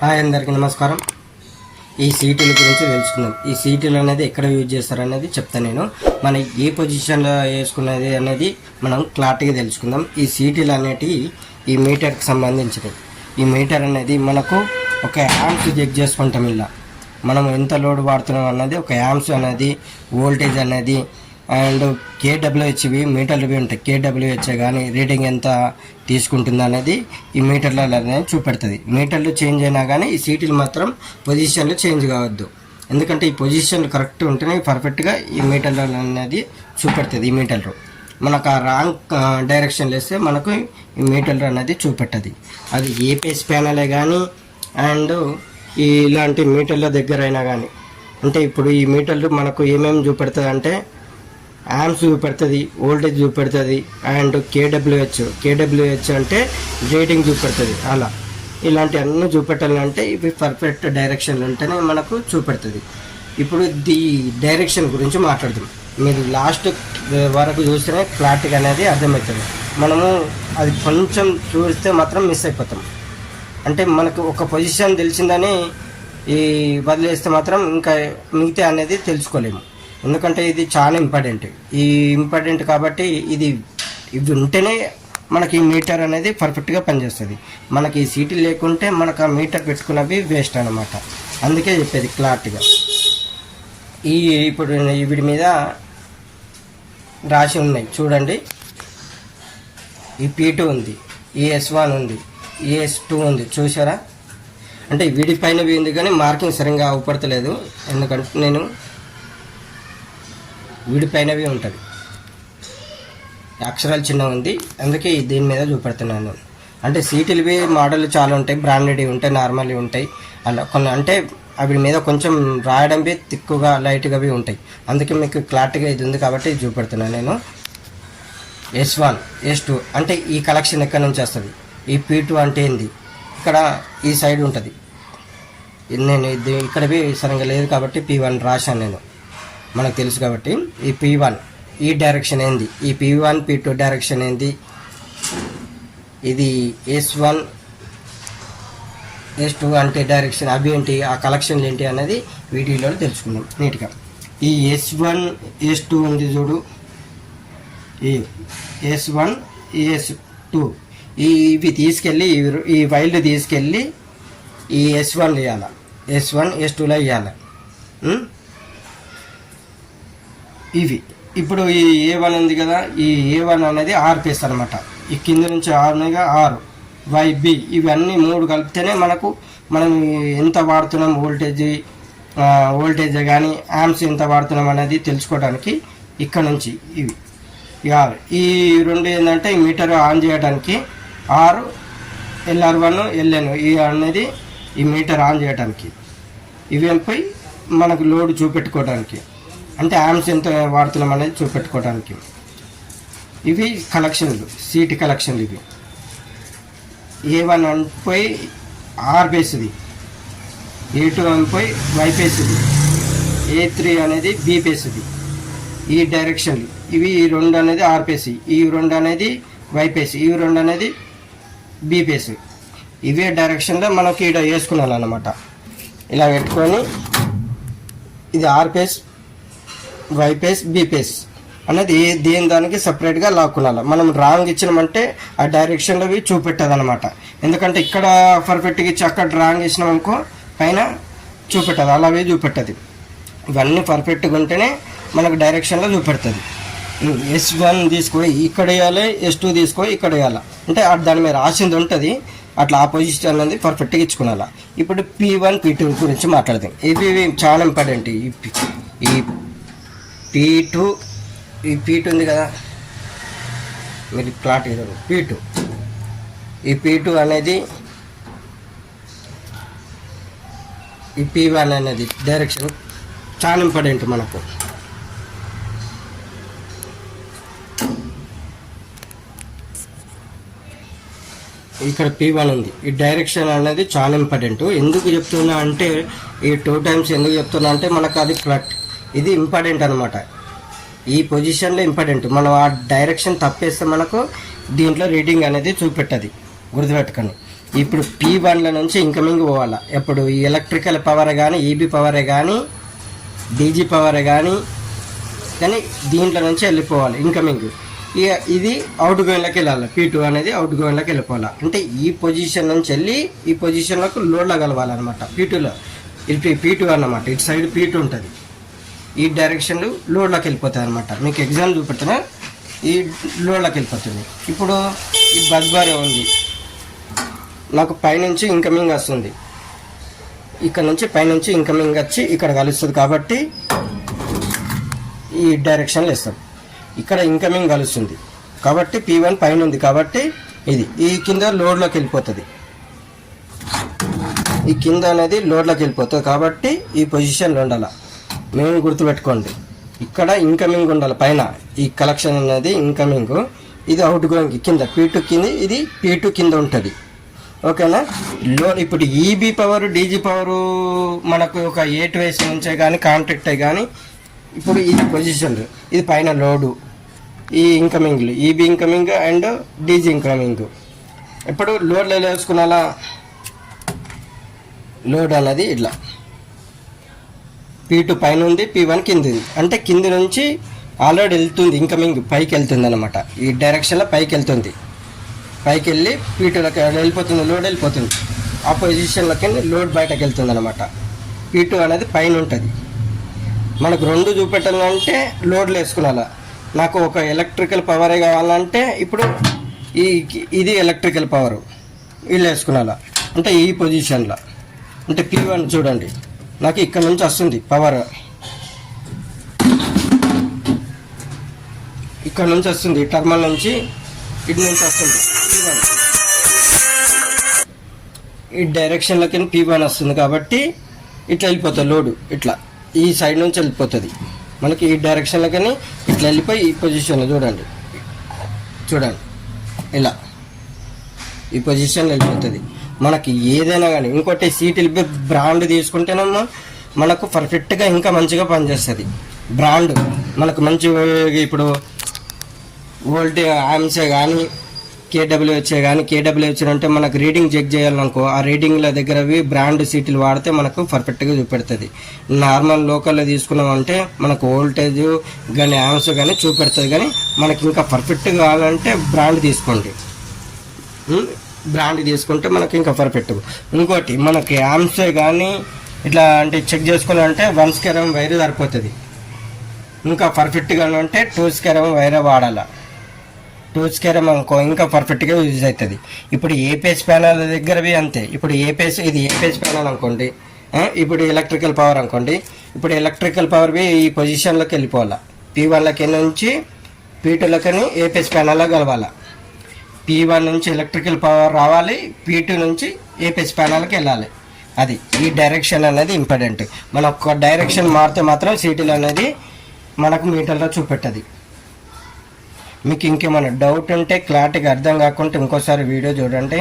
Hi అందరికీ నమస్కారం. ఈ సీటీల గురించి తెలుసుకుందాం. ఈ సీటీలు అనేది ఎక్కడ యూజ్ చేస్తారు అనేది చెప్తాను నేను. మన ఏ పొజిషన్లో వేసుకున్నది అనేది మనం క్లారిటీగా తెలుసుకుందాం. ఈ సీటీలు అనేటివి ఈ మీటర్కి సంబంధించినవి. ఈ మీటర్ అనేది మనకు ఒక యాంప్స్ చెక్ చేసుకుంటాం. ఇలా మనం ఎంత లోడ్ వాడుతున్నాం అన్నది ఒక యాంప్స్ అనేది, వోల్టేజ్ అనేది అండ్ కేడబ్ల్యూహెచ్వి మీటర్లు ఉంటాయి. కేడబ్ల్యూహెచ్ కానీ రీడింగ్ ఎంత తీసుకుంటుంది అనేది ఈ మీటర్లలోనే చూపెడుతుంది. మీటర్లు చేంజ్ అయినా కానీ ఈ సీటీలు మాత్రం పొజిషన్లు చేంజ్ కావద్దు. ఎందుకంటే ఈ పొజిషన్లు కరెక్ట్ ఉంటేనే పర్ఫెక్ట్గా ఈ మీటర్లు అనేది చూపెడుతుంది. ఈ మీటర్లు మనకు ఆ రాంగ్ డైరెక్షన్లో వేస్తే మనకు ఈ మీటర్లు అనేది చూపెట్టది. అది ఏ పేస్ ప్యానలే కానీ అండ్ ఇలాంటి మీటర్ల దగ్గర అయినా కానీ. అంటే ఇప్పుడు ఈ మీటర్లు మనకు ఏమేమి చూపెడుతుంది అంటే యాంప్స్ చూపెడుతుంది, వోల్టేజ్ చూపెడుతుంది అండ్ కేడబ్ల్యూహెచ్ అంటే రేటింగ్ చూపెడుతుంది. అలా ఇలాంటి అన్నీ చూపెట్టాలంటే ఇవి పర్ఫెక్ట్ డైరెక్షన్లు ఉంటేనే మనకు చూపెడుతుంది. ఇప్పుడు ఈ డైరెక్షన్ గురించి మాట్లాడుతాం. మీరు లాస్ట్ వరకు చూస్తేనే క్లారిటీగా అనేది అర్థమవుతుంది. మనము అది కొంచెం చూస్తే మాత్రం మిస్ అయిపోతాం. అంటే మనకు ఒక పొజిషన్ తెలిసిందని ఈ వదిలేస్తే మాత్రం ఇంకా మిగతా అనేది తెలుసుకోలేము. ఎందుకంటే ఇది చాలా ఇంపార్టెంట్ కాబట్టి ఇది ఉంటేనే మనకి ఈ మీటర్ అనేది పర్ఫెక్ట్గా పనిచేస్తుంది. మనకి ఈ సీటీ లేకుంటే మనకు ఆ మీటర్ పెట్టుకున్నవి వేస్ట్ అన్నమాట. అందుకే చెప్పేది క్లారిటీగా. ఇప్పుడు వీడి మీద రాసి ఉన్నాయి చూడండి. ఈ P2 ఉంది, ఈ S1 ఉంది, ఈ S2 ఉంది, చూసారా? అంటే వీడిపైనవి ఉంది కానీ మార్కింగ్ సరిగ్గా అవపడతలేదు. ఎందుకంటే నేను వీడిపైనవి ఉంటుంది, అక్షరాలు చిన్న ఉంది, అందుకే దీని మీద చూపెడుతున్నాను. అంటే సీటీలవి మోడల్ చాలా ఉంటాయి, బ్రాండెడ్ ఉంటాయి, నార్మల్వి ఉంటాయి. అలా కొన్ని అంటే వీడి మీద కొంచెం రాయడంవి తిక్కుగా లైట్గా ఉంటాయి. అందుకే మీకు క్లారిటీగా ఇది ఉంది కాబట్టి ఇది చూపెడుతున్నాను నేను. S1 S2 అంటే ఈ కలెక్షన్ ఎక్కడి నుంచి వస్తుంది. ఈ P2 అంటే ఏంది, ఇక్కడ ఈ సైడ్ ఉంటుంది. నేను ఇది ఇక్కడవి సరిగ్గా లేదు కాబట్టి P1 రాశాను నేను, మనకు తెలుసు కాబట్టి. ఈ P1 ఈ డైరెక్షన్ ఏంది, ఈ P1 P2 డైరెక్షన్ ఏంది, ఇది S1 S2 అంటే డైరెక్షన్ అవి ఏంటి, ఆ కలెక్షన్లు ఏంటి అనేది వీడియోలో తెలుసుకుందాం నీట్గా. ఈ S1 S2 ఉంది చూడు, ఈ S1 ఈ S2 ఇవి తీసుకెళ్ళి ఈ వైర్లు తీసుకెళ్ళి ఈ S1 వేయాలి, S1 S2లో వేయాలి. ఇవి ఇప్పుడు ఈ A1 ఉంది కదా, ఈ A1 అనేది ఆర్పేస్ అనమాట. ఈ కింద నుంచి ఆరుగా 6 YB ఇవన్నీ 3 కలిపితేనే మనం ఎంత వాడుతున్నాం వోల్టేజ్ కానీ యాంప్స్ ఎంత వాడుతున్నాం అనేది తెలుసుకోవడానికి ఇక్కడ నుంచి ఇవి ఈ రెండు ఏంటంటే ఈ మీటర్ ఆన్ చేయడానికి R LR1 LN ఈ అనేది ఈ మీటర్ ఆన్ చేయడానికి, ఇవేపై మనకు లోడ్ చూపెట్టుకోవడానికి, అంటే యాంప్స్ ఎంత వాడుతున్నాం అనేది చూపెట్టుకోవడానికి. ఇవి కలెక్షన్లు, సీటీ కలెక్షన్లు. ఇవి A1 అనిపోయి are బేస్ది, A2 అనిపోయి why బేస్ది, A3 అనేది బి బేస్ది. ఈ డైరెక్షన్లు ఇవి. ఈ 2 అనేది ఆర్ బేస్, ఈ 2 అనేది వై బేస్, ఈ 2 అనేది బి బేస్. ఇవే డైరెక్షన్లో మనకి ఇక్కడ వేసుకున్నాను అన్నమాట. ఇలా పెట్టుకొని ఇది R phase, Y phase, B phase అనేది దేని దానికి సపరేట్గా లాక్కున్నాలి. మనం రాంగ్ ఇచ్చినామంటే ఆ డైరెక్షన్లో చూపెట్టదు అనమాట. ఎందుకంటే ఇక్కడ పర్ఫెక్ట్గా ఇచ్చి అక్కడ రాంగ్ ఇచ్చినాం అనుకో పైన చూపెట్టదు, అలాగే చూపెట్టదు. ఇవన్నీ పర్ఫెక్ట్గా ఉంటేనే మనకు డైరెక్షన్లో చూపెడుతుంది. S1 తీసుకొని ఇక్కడ వేయాలి, S2 తీసుకొని ఇక్కడ వేయాలి, అంటే దాని మీద రాసింది ఉంటుంది. అట్లా ఆ పొజిషన్ అనేది పర్ఫెక్ట్గా ఇచ్చుకోవాలి. ఇప్పుడు P1 P2 గురించి మాట్లాడదాం. ఇవి చాలా ఇంపార్టెంట్. ఈ P2 ఉంది కదా, మీరు ప్లాట్ ఇవ్వరు. ఈ P2 అనేది ఈ P1 అనేది డైరెక్షన్ చాలా ఇంపార్టెంట్ మనకు. ఇక్కడ P1 ఉంది. ఈ డైరెక్షన్ అనేది చాలా ఇంపార్టెంట్. ఎందుకు చెప్తున్నా అంటే ఈ 2 టైమ్స్ ఎందుకు చెప్తున్నా అంటే మనకు అది ఇది ఇంపార్టెంట్ అనమాట. ఈ పొజిషన్లో ఇంపార్టెంట్. మనం ఆ డైరెక్షన్ తప్పేస్తే మనకు దీంట్లో రీడింగ్ అనేది చూపెట్టది, గుర్తుపెట్టుకొని. ఇప్పుడు P1 నుంచి ఇన్కమింగ్ పోవాలా. ఎప్పుడు ఈ ఎలక్ట్రికల్ పవర్ కానీ, ఈబీ పవరే కానీ, డీజీ పవరే కానీ దీంట్లో నుంచి వెళ్ళిపోవాలి ఇన్కమింగ్. ఇక ఇది అవుట్ గోయింగ్లోకి వెళ్ళాలి. P2 అనేది అవుట్ గోయింగ్లోకి వెళ్ళిపోవాలి. అంటే ఈ పొజిషన్ నుంచి వెళ్ళి ఈ పొజిషన్లోకి లోడ్లో కలవాలన్నమాట. P2లో ఇది P2 అన్నమాట. ఇటు సైడ్ P2 ఉంటుంది. ఈ డైరెక్షన్ లోడ్లోకి వెళ్ళిపోతుంది అనమాట. మీకు ఎగ్జామ్ చూపెడుతున్నా, ఈ లోడ్లోకి వెళ్ళిపోతుంది. ఇప్పుడు ఈ బస్ బార్ ఉంది, నాకు పైనుంచి ఇన్కమింగ్ వస్తుంది. ఇక్కడ నుంచి పైనుంచి ఇన్కమింగ్ వచ్చి ఇక్కడ కలుస్తుంది కాబట్టి ఈ డైరెక్షన్లో ఇస్తాం. ఇక్కడ ఇన్కమింగ్ కలుస్తుంది కాబట్టి P1 పైన ఉంది కాబట్టి ఇది ఈ కింద లోడ్లోకి వెళ్ళిపోతుంది. ఈ కింద అనేది లోడ్లోకి వెళ్ళిపోతుంది కాబట్టి ఈ పొజిషన్లో ఉండాలి. మేము గుర్తుపెట్టుకోండి, ఇక్కడ ఇన్కమింగ్ ఉండాలి. పైన ఈ కలెక్షన్ అనేది ఇన్కమింగ్, ఇది అవుట్ గోయింగ్ కింద P2 కింద, ఇది P2 కింద ఉంటుంది. ఓకేనా. ఇప్పుడు ఈబీ పవర్, డీజీ పవరు మనకు ఒక 8 వేస్ నుంచే కానీ కాంట్రాక్ట్ కానీ ఇప్పుడు ఈ పొజిషన్, ఇది పైన లోడు, ఈ ఇన్కమింగ్లు EB incoming and DG incoming. ఇప్పుడు లోడ్లో వేసుకున్నాలా, లోడ్ అనేది ఇట్లా P2 పైన ఉంది, P1 కింద ఉంది. అంటే కింది నుంచి ఆల్రెడీ వెళ్తుంది ఇన్కమింగ్, పైకి వెళ్తుంది అనమాట. ఈ డైరెక్షన్లో పైకి వెళ్తుంది, పైకి వెళ్ళి P2లోకి వెళ్ళిపోతుంది, లోడ్ వెళ్ళిపోతుంది. ఆ పొజిషన్లోకి లోడ్ బయటకు వెళ్తుంది అనమాట. P2 అనేది పైన ఉంటుంది. మనకు రెండు చూపెట్టాలంటే లోడ్లు వేసుకున్నాలా. నాకు ఒక ఎలక్ట్రికల్ పవరే కావాలంటే ఇప్పుడు ఇది ఎలక్ట్రికల్ పవర్ వీళ్ళు వేసుకున్నాలా. అంటే ఈ పొజిషన్లో అంటే P1 చూడండి, నాకు ఇక్కడ నుంచి వస్తుంది పవర్, ఇక్కడ నుంచి వస్తుంది, టర్మల్ నుంచి ఇటు నుంచి వస్తుంది P1. ఈ డైరెక్షన్లోకి P1 వస్తుంది కాబట్టి ఇట్లా వెళ్ళిపోతుంది లోడు. ఇట్లా ఈ సైడ్ నుంచి వెళ్ళిపోతుంది మనకి ఈ డైరెక్షన్లోకి ఇట్లా వెళ్ళిపోయి ఈ పొజిషన్లో చూడండి ఇలా ఈ పొజిషన్లో వెళ్ళిపోతుంది. మనకి ఏదైనా కానీ ఇంకోటి సీటీఎల్ బ్రాండ్ తీసుకుంటేనేమో మనకు పర్ఫెక్ట్గా ఇంకా మంచిగా పనిచేస్తుంది. బ్రాండ్ మనకు మంచి, ఇప్పుడు వోల్టే ఆమ్సే కానీ KWH కానీ, KWH అంటే మనకు రీడింగ్ చెక్ చేయాలనుకో, ఆ రీడింగ్ల దగ్గరవి బ్రాండ్ సీట్లు వాడితే మనకు పర్ఫెక్ట్గా చూపెడుతుంది. నార్మల్ లోకల్లో తీసుకున్నామంటే మనకు వోల్టేజ్ కానీ యామ్స్ కానీ చూపెడుతుంది. కానీ మనకి ఇంకా పర్ఫెక్ట్గా కావాలంటే బ్రాండ్ తీసుకోండి. బ్రాండ్ తీసుకుంటే మనకి ఇంకా పర్ఫెక్ట్. ఇంకోటి మనకి యామ్సే కానీ ఇట్లా అంటే చెక్ చేసుకోవాలంటే 1 స్క్వేర్ వైర్ సరిపోతుంది. ఇంకా పర్ఫెక్ట్గా అంటే 2 స్క్వేర్ వైరే వాడాలి. 2 స్క్వేర్ అనుకో ఇంకా పర్ఫెక్ట్గా యూజ్ అవుతుంది. ఇప్పుడు ఏపీఎస్ ప్యానల్ దగ్గరవి అంతే. ఇప్పుడు ఇది ఏపీఎస్ ప్యానల్ అనుకోండి, ఇప్పుడు ఎలక్ట్రికల్ పవర్ అనుకోండి. ఇప్పుడు ఎలక్ట్రికల్ పవర్వి ఈ పొజిషన్లోకి వెళ్ళిపోవాలి. P1 నుంచి P2 ఏపీఎస్ ప్యానల్లో కలవాలి. P1 నుంచి ఎలక్ట్రికల్ పవర్ రావాలి, P2 నుంచి ఏపీఎస్ ప్యానల్కి వెళ్ళాలి. అది ఈ డైరెక్షన్ అనేది ఇంపార్టెంట్. మన ఒక డైరెక్షన్ మారితే మాత్రం సీటీలు అనేది మనకు మీటర్లో చూపెట్టది. మీకు ఇంకేమైనా డౌట్ ఉంటే క్లారిటీగా అర్థం కాకుంటే ఇంకోసారి వీడియో చూడండి.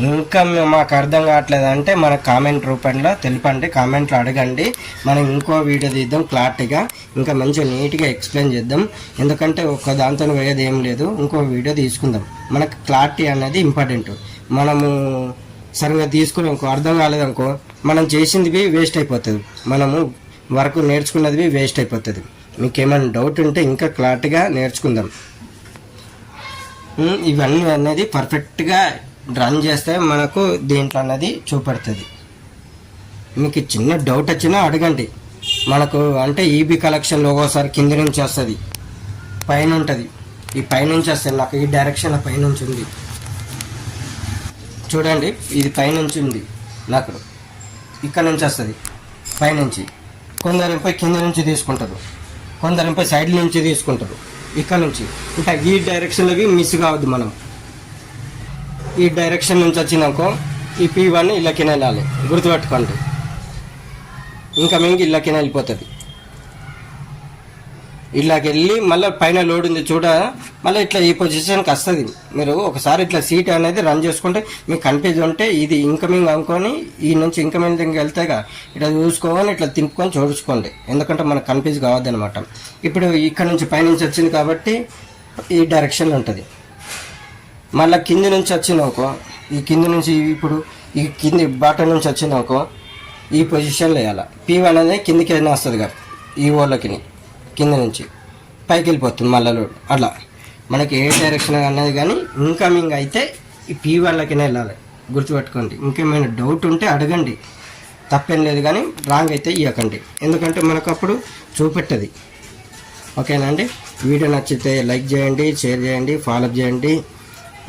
ఇంకా మాకు అర్థం కావట్లేదు అంటే మన కామెంట్ రూపంలో తెలపండి, కామెంట్లో అడగండి. మనం ఇంకో వీడియో తీద్దాం క్లారిటీగా, ఇంకా మంచిగా నీట్గా ఎక్స్ప్లెయిన్ చేద్దాం. ఎందుకంటే ఒక దాంతో పోయేది ఏం లేదు, ఇంకో వీడియో తీసుకుందాం. మనకు క్లారిటీ అనేది ఇంపార్టెంట్. మనము సరిగ్గా తీసుకుని ఇంకో అర్థం కాలేదనుకో మనం చేసింది వేస్ట్ అయిపోతుంది, మనము వర్క్ నేర్చుకున్నది వేస్ట్ అయిపోతుంది. మీకు ఏమైనా డౌట్ ఉంటే ఇంకా క్లారిటీగా నేర్చుకుందాం. ఇవన్నీ అనేది పర్ఫెక్ట్గా రన్ చేస్తే మనకు దీంట్లో అన్నది చూపెడుతుంది. మీకు చిన్న డౌట్ వచ్చినా అడగండి. మనకు అంటే ఈబీ కలెక్షన్లో ఒక్కోసారి కింది నుంచి వస్తుంది, పైన ఉంటుంది. ఈ పైనుంచి వస్తుంది, నాకు ఈ డైరెక్షన్లో పైనుంచి ఉంది చూడండి, ఇది పైనుంచి ఉంది నాకు, ఇక్కడ నుంచి వస్తుంది పైనుంచి. కొందరిపై కింద నుంచి తీసుకుంటారు, కొందరిపై సైడ్ నుంచి తీసుకుంటారు, ఇక్కడ నుంచి. ఇంకా ఈ డైరెక్షన్లోకి మిస్ కావద్దు. మనం ఈ డైరెక్షన్ నుంచి వచ్చినాకో ఈ P1 ఇళ్ళకి వెళ్ళాలి, గుర్తుపెట్టుకోండి. ఇంకా మేము ఇళ్ళకి వెళ్ళిపోతుంది. ఇళ్ళకి వెళ్ళి మళ్ళీ పైన లోడ్ ఉంది చూడ, మళ్ళీ ఇట్లా ఈ పొజిషన్కి వస్తుంది. మీరు ఒకసారి ఇట్లా సీట్ అనేది రన్ చేసుకుంటే మీకు కన్ఫ్యూజ్ ఉంటే ఇది ఇన్కమింగ్ అనుకొని ఈ నుంచి ఇన్కమింగ్ దగ్గరికి వెళ్తాగా ఇట్లా చూసుకోవాలి, ఇట్లా తిప్పుకొని చూసుకోండి. ఎందుకంటే మనకు కన్ఫ్యూజ్ కావద్దు అనమాట. ఇప్పుడు ఇక్కడ నుంచి పైనుంచి వచ్చింది కాబట్టి ఈ డైరెక్షన్లో ఉంటుంది. మళ్ళీ కింది నుంచి వచ్చినాకో ఈ కింది నుంచి ఇప్పుడు ఈ కింది బాటం నుంచి వచ్చినాకో ఈ పొజిషన్లో వేయాలి. P1 అనేది కిందికి అయినా వస్తుంది కదా ఈ ఓళ్ళకి కింద నుంచి పైకి వెళ్ళిపోతుంది మళ్ళీ లోడ్. అట్లా మనకి ఏ డైరెక్షన్ అన్నది కానీ ఇన్కమింగ్ అయితే ఈ P1లకి వెళ్ళాలి. గుర్తుపెట్టుకోండి. ఇంకేమైనా డౌట్ ఉంటే అడగండి, తప్పేం లేదు, కానీ రాంగ్ అయితే ఇవ్వకండి, ఎందుకంటే మనకు అప్పుడు చూపెట్టది. ఓకేనా అండి? వీడియో నచ్చితే లైక్ చేయండి, షేర్ చేయండి, ఫాలోఅప్ చేయండి.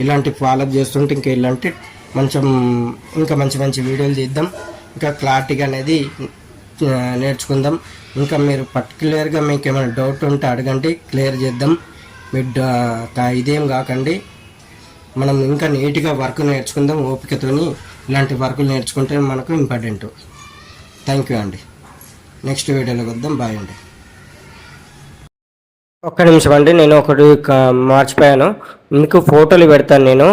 ఇలాంటి ఫాలోఅప్ చేస్తుంటే ఇంకా మంచి మంచి వీడియోలు తీద్దాం, ఇంకా క్లారిటీగా అనేది నేర్చుకుందాం. ఇంకా మీరు పర్టికులర్గా మీకు ఏమైనా డౌట్ ఉంటే అడగండి, క్లియర్ చేద్దాం. మీరు ఇదేం కాకండి, మనం ఇంకా నీట్గా వర్క్ నేర్చుకుందాం. ఓపికతోని ఇలాంటి వర్కులు నేర్చుకుంటే మనకు ఇంపార్టెంట్. థ్యాంక్ యూ అండి. నెక్స్ట్ వీడియోలోకి వద్దాం. బాయ్ అండి. ఒక్క నిమిషం అండి, నేను ఒకటి మర్చిపోయాను, మీకు ఫోటోలు పెడతాను నేను.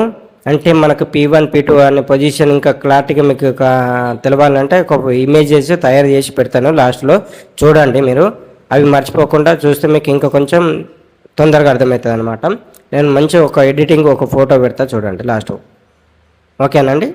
అంటే మనకు P1 P2 అనే పొజిషన్ ఇంకా క్లారిటీగా మీకు తెలవాలంటే ఒక ఇమేజెస్ తయారు చేసి పెడతాను లాస్ట్లో, చూడండి మీరు. అవి మర్చిపోకుండా చూస్తే మీకు ఇంకా కొంచెం తొందరగా అర్థమవుతుంది అనమాట. నేను మంచి ఒక ఎడిటింగ్ ఒక ఫోటో పెడతా, చూడండి లాస్ట్. ఓకేనండి.